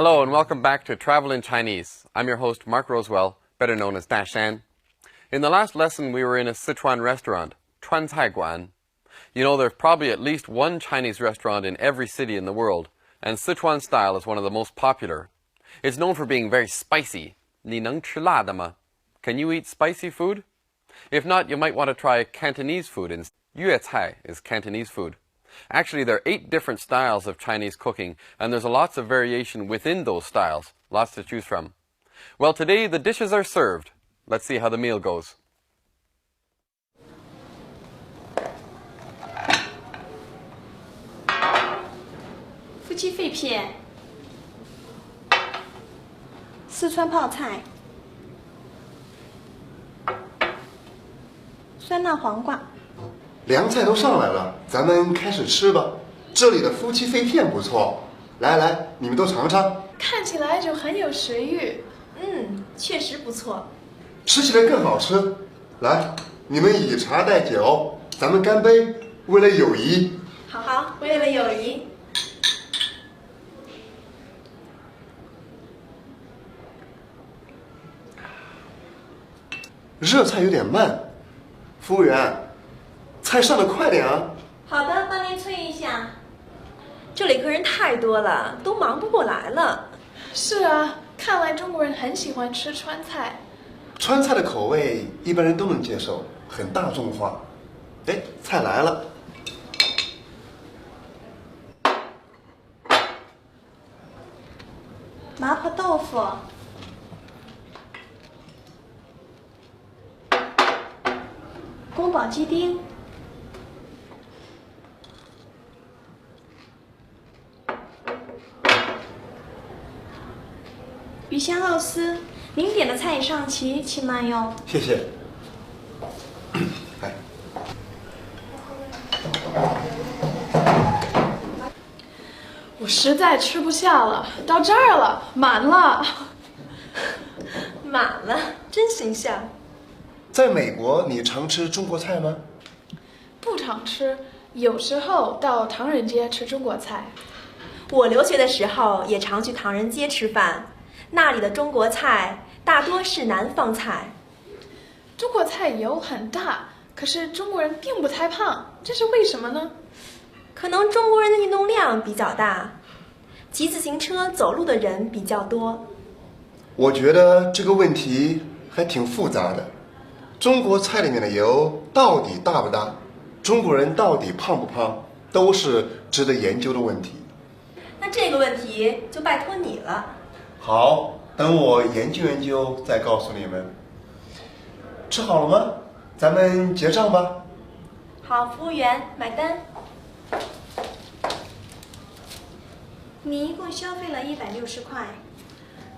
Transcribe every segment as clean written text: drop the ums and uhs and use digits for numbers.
Hello and welcome back to Travel in Chinese. I'm your host, Mark Rosewell, better known as Dashan. In the last lesson, we were in a Sichuan restaurant, Chuan Cai Guan. You know, there's probably at least one Chinese restaurant in every city in the world, and Sichuan style is one of the most popular. It's known for being very spicy. 你能吃辣的吗? Can you eat spicy food? If not, you might want to try Cantonese food. Yue Cai is Cantonese food. Actually, there are 8 different styles of Chinese cooking, and there's lots of variation within those styles, lots to choose from. Well, today the dishes are served. Let's see how the meal goes. 夫妻肺片，四川泡菜，酸辣黄瓜。凉菜都上来了，咱们开始吃吧。这里的夫妻肺片不错，来来，你们都尝尝。看起来就很有食欲。确实不错。吃起来更好吃。来，你们以茶代酒，咱们干杯，为了友谊。好，为了友谊。热菜有点慢，服务员，菜上得快点啊！好的，帮您催一下。这里客人太多了，都忙不过来了。是啊，看来中国人很喜欢吃川菜。川菜的口味一般人都能接受，很大众化。哎，菜来了。麻婆豆腐。宫保鸡丁，鱼香肉丝。您点的菜已上齐，请慢用。谢谢。来，我实在吃不下了，到这儿了，满了。满了，真形象。在美国，你常吃中国菜吗？不常吃，有时候到唐人街吃中国菜。我留学的时候也常去唐人街吃饭，那里的中国菜大多是南方菜。中国菜油很大，可是中国人并不太胖，这是为什么呢？可能中国人的运动量比较大，骑自行车走路的人比较多。我觉得这个问题还挺复杂的。中国菜里面的油到底大不大？中国人到底胖不胖？都是值得研究的问题。那这个问题就拜托你了。好，等我研究研究再告诉你们。吃好了吗？咱们结账吧。好，服务员，买单。你一共消费了160块，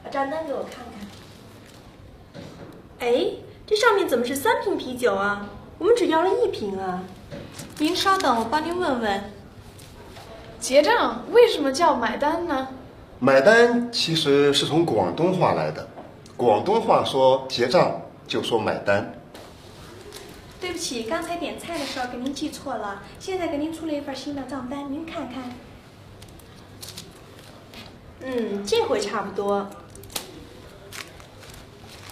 把账单给我看看。哎，这上面怎么是3瓶啤酒啊？我们只要了1瓶啊。您稍等，我帮您问问。结账为什么叫买单呢？买单其实是从广东话来的，广东话说结账就说买单。对不起，刚才点菜的时候给您记错了，现在给您出了一份新的账单，您看看。这回差不多。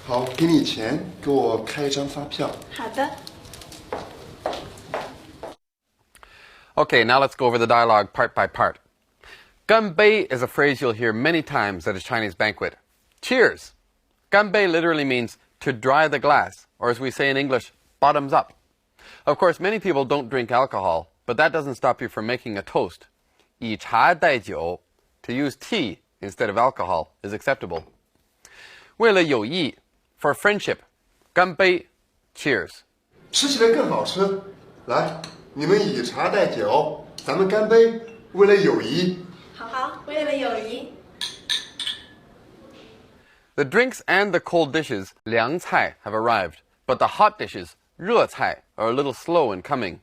好，给你钱，给我开一张发票。好的。Okay, now let's go over the dialogue part by part. 干杯 is a phrase you'll hear many times at a Chinese banquet. Cheers! 干杯 literally means to dry the glass, or as we say in English, bottoms up. Of course, many people don't drink alcohol, but that doesn't stop you from making a toast. 以茶代酒, to use tea instead of alcohol, is acceptable. 为了友谊, for friendship. 干杯 cheers. 吃起来更好吃。来，你们以茶代酒，咱们干杯，为了友谊。好，为了友谊。The drinks and the cold dishes, 凉菜, have arrived, but the hot dishes, 热菜, are a little slow in coming.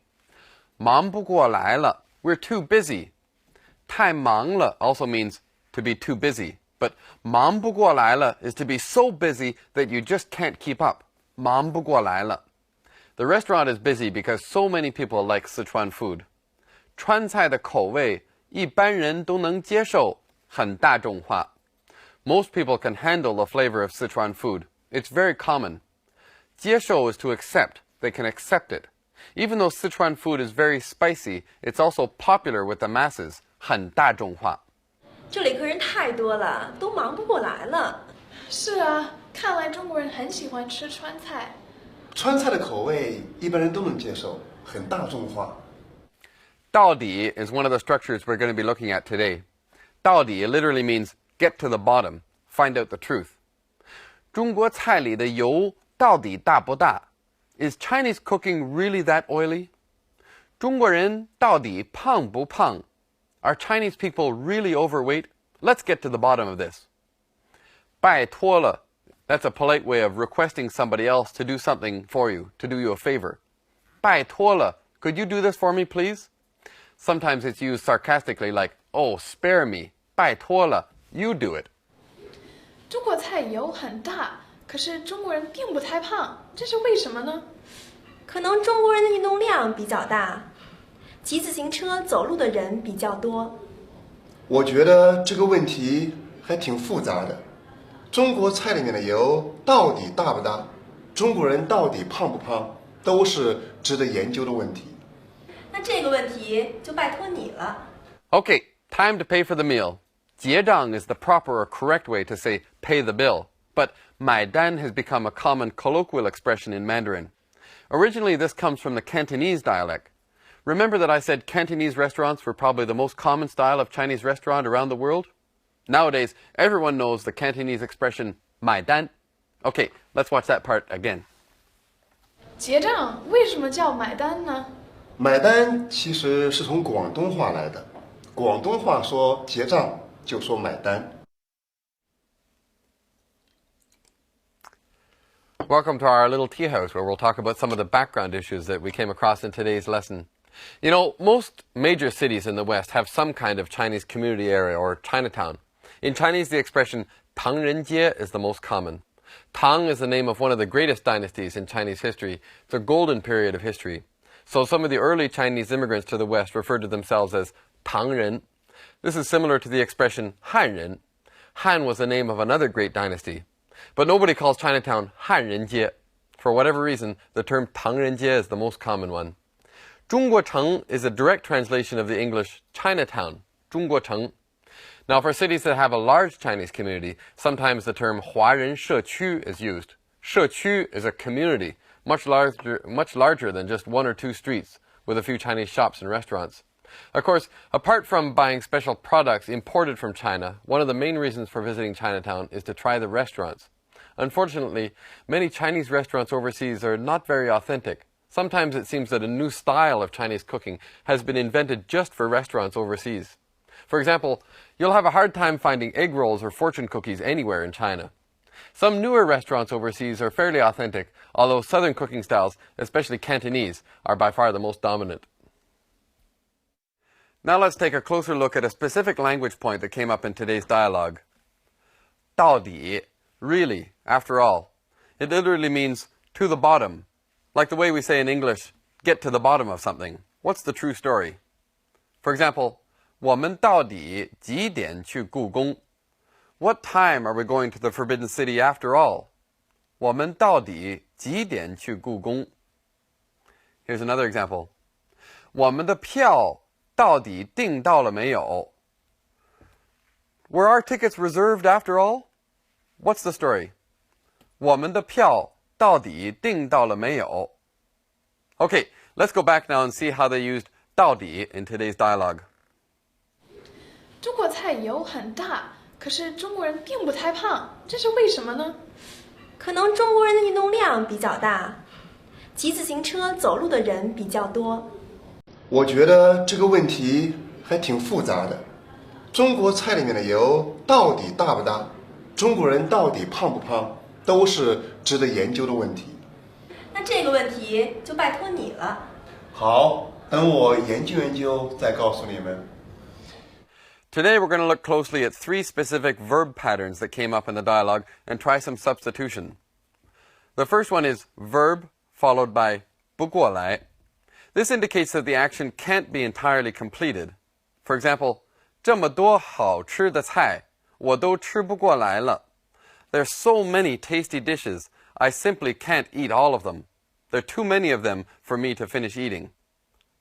忙不过来了, we're too busy. 太忙了 also means to be too busy, but 忙不过来了 is to be so busy that you just can't keep up. 忙不过来了. The restaurant is busy because so many people like Sichuan food. 川菜的口味一般人都能接受，很大众化。Most people can handle the flavor of Sichuan food. It's very common. 接受 is to accept. They can accept it. Even though Sichuan food is very spicy, it's also popular with the masses. 很大众化。这里客人太多了，都忙不过来了。是啊，看来中国人很喜欢吃川菜。川菜的口味一般人都能接受，很大众化。到底 is one of the structures we're going to be looking at today. 到底 literally means get to the bottom, find out the truth. 中国菜里的油到底大不大? Is Chinese cooking really that oily? 中国人到底胖不胖? Are Chinese people really overweight? Let's get to the bottom of this. 拜托了. That's a polite way of requesting somebody else to do something for you, to do you a favor. 拜托了. Could you do this for me, please? Sometimes it's used sarcastically like, oh, spare me. 拜托了. You do it. 中国菜油很大，可是中国人并不太胖，这是为什么呢？可能中国人的运动量比较大，骑自行车、走路的人比较多。我觉得这个问题还挺复杂的。中国菜里面的油到底大不大？中国人到底胖不胖？都是值得研究的问题。那这个问题就拜托你了。Okay, time to pay for the meal. 结账 is the proper or correct way to say pay the bill, but 买单 has become a common colloquial expression in Mandarin. Originally, this comes from the Cantonese dialect. Remember that I said Cantonese restaurants were probably the most common style of Chinese restaurant around the world? Nowadays, everyone knows the Cantonese expression 买单. Okay, let's watch that part again. 结账为什么叫买单呢？买单其实是从广东话来的，广东话说结账就说买单。Welcome to our little tea house where we'll talk about some of the background issues that we came across in today's lesson. You know, most major cities in the West have some kind of Chinese community area or Chinatown. In Chinese, the expression 唐人街 is the most common. Tang is the name of one of the greatest dynasties in Chinese history. It's a golden period of history. So some of the early Chinese immigrants to the West referred to themselves as Tangren. This is similar to the expression Hanren. Han was the name of another great dynasty. But nobody calls Chinatown Hanrenjie. For whatever reason, the term Tangrenjie is the most common one. 中国城 is a direct translation of the English Chinatown, 中国城. Now, for cities that have a large Chinese community, sometimes the term 华人社区 is used. 社区 is a community, much larger than just one or two streets, with a few Chinese shops and restaurants. Of course, apart from buying special products imported from China, one of the main reasons for visiting Chinatown is to try the restaurants. Unfortunately, many Chinese restaurants overseas are not very authentic. Sometimes it seems that a new style of Chinese cooking has been invented just for restaurants overseas. For example, you'll have a hard time finding egg rolls or fortune cookies anywhere in China. Some newer restaurants overseas are fairly authentic, although southern cooking styles, especially Cantonese, are by far the most dominant. Now let's take a closer look at a specific language point that came up in today's dialogue. 到底, really, after all. It literally means to the bottom. Like the way we say in English, get to the bottom of something. What's the true story? For example, 我们到底几点去故宫? What time are we going to the Forbidden City after all? 我们到底几点去故宫? Here's another example. 我们的票到底订到了没有? Were our tickets reserved after all? What's the story? 我们的票到底订到了没有? Okay, let's go back now and see how they used 到底 in today's dialogue. 中国菜油很大，可是中国人并不太胖，这是为什么呢？可能中国人的运动量比较大，骑自行车、走路的人比较多。我觉得这个问题还挺复杂的。中国菜里面的油到底大不大？中国人到底胖不胖？都是值得研究的问题。那这个问题就拜托你了。好，等我研究研究再告诉你们。Today we're going to look closely at three specific verb patterns that came up in the dialogue and try some substitution. The first one is verb followed by 不过来. This indicates that the action can't be entirely completed. For example, 这么多好吃的菜，我都吃不过来了。There's so many tasty dishes, I simply can't eat all of them. There are too many of them for me to finish eating.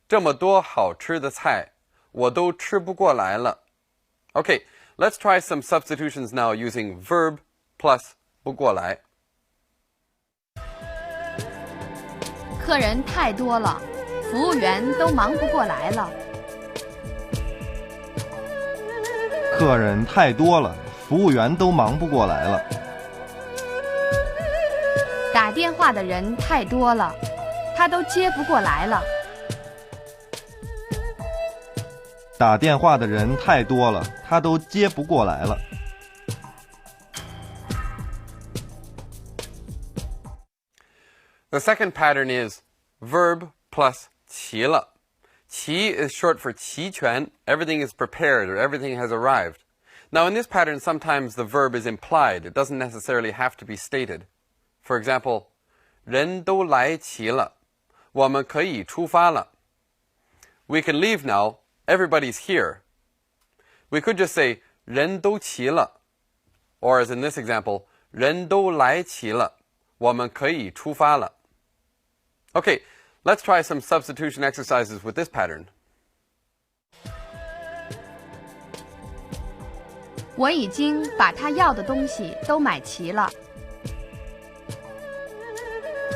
这么多好吃的菜，我都吃不过来了。Okay, let's try some substitutions now using verb plus 不过来。客人太多了，服务员都忙不过来了。客人太多了，服务员都忙不过来了。打电话的人太多了，他都接不过来了。打电话的人太多了，他都接不过来了。The second pattern is verb plus 齐了。齐 is short for 齐全, everything is prepared or everything has arrived. Now in this pattern, sometimes the verb is implied. It doesn't necessarily have to be stated. For example, 人都来齐了，我们可以出发了。We can leave now, everybody's here. We could just say 人都齐了, or as in this example, 人都来齐了，我们可以出发了。Okay, let's try some substitution exercises with this pattern. 我已经把他要的东西都买齐了。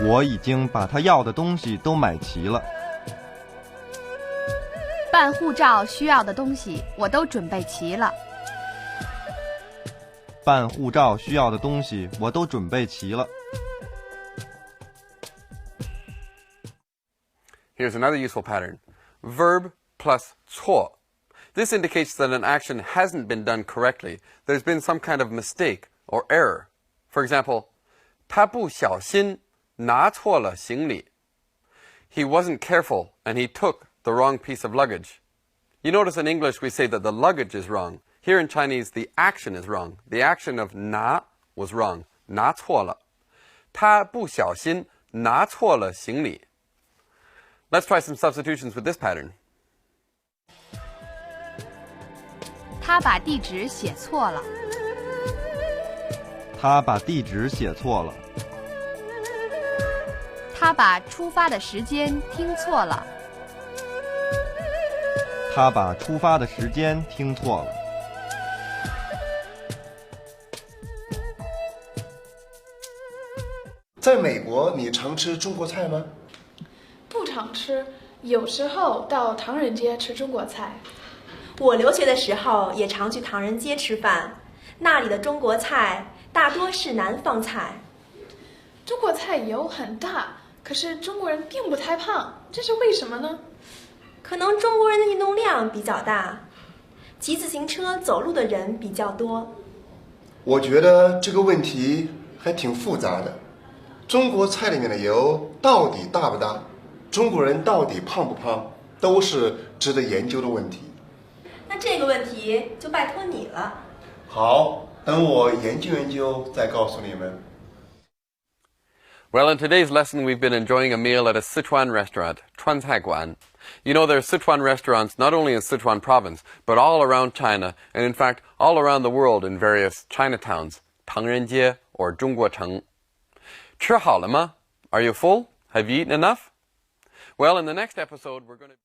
我已经把他要的东西都买齐了。办护照需要的东西我都准备齐了。办护照需要的东西我都准备齐了。Here's another useful pattern. Verb plus 错. This indicates that an action hasn't been done correctly. There's been some kind of mistake or error. For example, 他不小心拿错了行李. He wasn't careful and he took the wrong piece of luggage. You notice in English we say that the luggage is wrong. Here in Chinese, the action is wrong. The action of 拿 was wrong. 拿错了. 他不小心拿错了行李. Let's try some substitutions with this pattern. 他把地址写错了。他把地址写错了。他把出发的时间听错了。他把出发的时间听错了。在美国，你常吃中国菜吗？不常吃，有时候到唐人街吃中国菜。我留学的时候也常去唐人街吃饭，那里的中国菜大多是南方菜。中国菜油很大，可是中国人并不太胖，这是为什么呢？可能中国人的运动量比较大，骑自行车走路的人比较多。我觉得这个问题还挺复杂的。中国菜里面的油到底大不大？中国人到底胖不胖？都是值得研究的问题。那这个问题就拜托你了。好，等我研究研究再告诉你们。Well, in today's lesson, we've been enjoying a meal at a Sichuan restaurant, 川菜馆. You know, there are Sichuan restaurants not only in Sichuan province, but all around China, and in fact, all around the world in various Chinatowns, 唐人街 or 中国城. 吃好了吗? Are you full? Have you eaten enough? Well, in the next episode, we're going to...